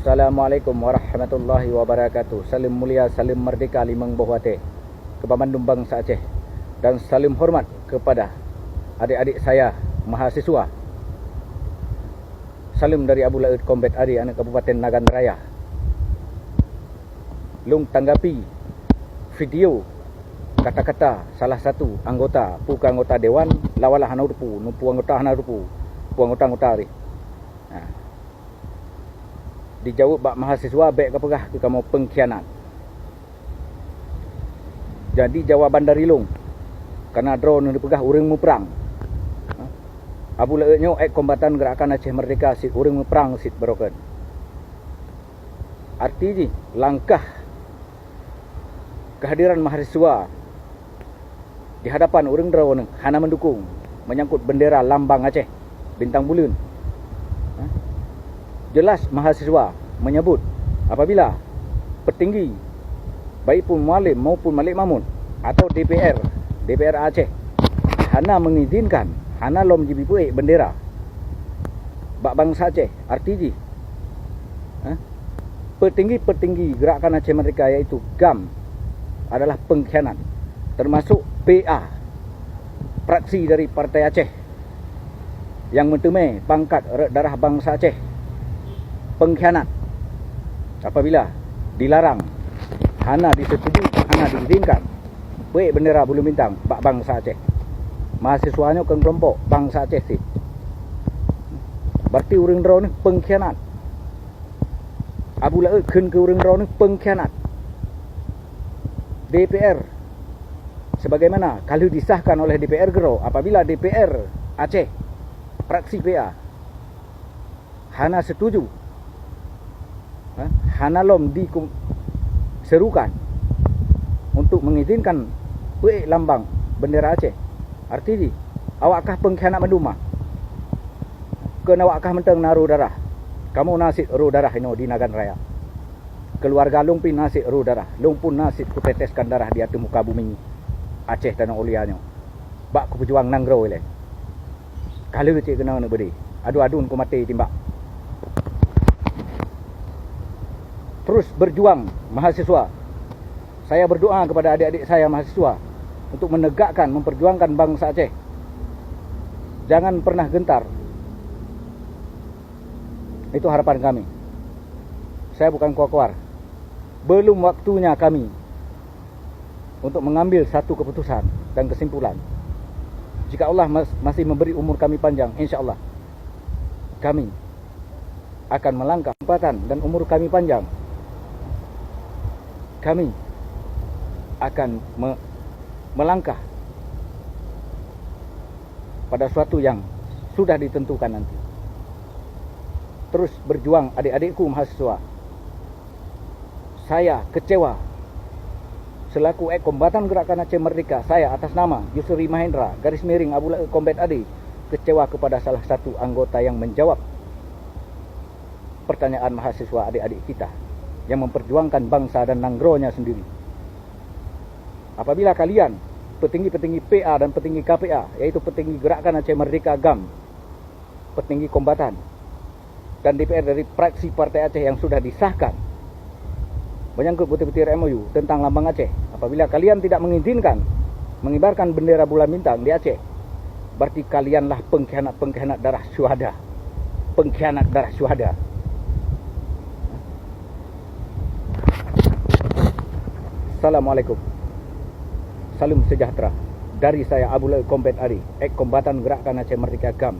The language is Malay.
Assalamualaikum warahmatullahi wabarakatuh. Salim mulia, salim merdeka limang buah Kepamandung bangsa Aceh. Dan salim hormat kepada adik-adik saya mahasiswa. Salim dari Abu Laut Combat Adi, anak Kabupaten Nagan Raya. Lung tanggapi video kata-kata salah satu anggota, puka anggota dewan, lawalah hanurpu, numpu anggota hanurpu, pu anggota-anggota ri. Dijawab bak mahasiswa baik ke pegah ke kamu pengkhianat. Jadi jawaban dari Long, karena drone yang dipegah uring mu perang. Abu Lautnya kombatan gerakan Aceh Merdeka sit uring mu perang sit berokan. Arti langkah kehadiran mahasiswa di hadapan uring drone hana mendukung menyangkut bendera lambang Aceh bintang bulan. Jelas mahasiswa menyebut apabila petinggi baik pun mualim maupun Malik Mamun atau DPR Aceh hana mengizinkan hana lom jibipuik bendera bak bangsa Aceh, arti petinggi gerakan Aceh Merdeka iaitu GAM adalah pengkhianat, termasuk PA, praksi dari Partai Aceh yang mentemui pangkat darah bangsa Aceh, pengkhianat apabila dilarang, hana disetujui, hana diizinkan baik bendera bulu bintang bak bangsa Aceh. Mahasiswanya ke kelompok bangsa Aceh sih. Berarti urang drone ni pengkhianat. Abu Laut ke urang drone ni pengkhianat. DPR sebagaimana kalau disahkan oleh DPR Gero, apabila DPR Aceh praksi PA hana setuju, hana lom diserukan untuk mengizinkan baik lambang bendera Aceh. Arti awakkah pengkhianat menduma? Kena awakkah menteng naruh darah? Kamu nasib ruh darah ini di Nagan Raya. Keluarga Long pun nasib ruh darah. Long pun nasib kuteteskan darah di atas muka bumi Aceh tanah olianyo. Bak ku berjuang nanggro ile. Kalau cik kena nak beri. Adu-adun ku mati timbak. Terus berjuang mahasiswa. Saya berdoa kepada adik-adik saya mahasiswa untuk menegakkan, memperjuangkan bangsa Aceh. Jangan pernah gentar. Itu harapan kami. Saya bukan kuar-kuar. Belum waktunya kami untuk mengambil satu keputusan dan kesimpulan. Jika Allah masih memberi umur kami panjang, insya-Allah kami akan melangkah kesempatan dan umur kami panjang. Kami akan melangkah pada suatu yang sudah ditentukan nanti. Terus berjuang adik-adikku mahasiswa. Saya kecewa selaku kombatan gerakan Aceh Merdeka, saya atas nama Yusri Mahendra garis miring Abu Laut Combat Adi kecewa kepada salah satu anggota yang menjawab pertanyaan mahasiswa adik-adik kita yang memperjuangkan bangsa dan nanggronya sendiri. Apabila kalian petinggi-petinggi PA dan petinggi KPA, yaitu petinggi gerakan Aceh Merdeka GAM, petinggi kombatan dan DPR dari praksi Partai Aceh yang sudah disahkan menyangkut butir-butir MOU tentang lambang Aceh, apabila kalian tidak mengizinkan mengibarkan bendera bulan bintang di Aceh, berarti kalianlah pengkhianat darah syuhada. Pengkhianat darah syuhada. Assalamualaikum. Salam sejahtera dari saya Abu Laut Combat Adi, kombatan gerakan Aceh Merdeka GAM.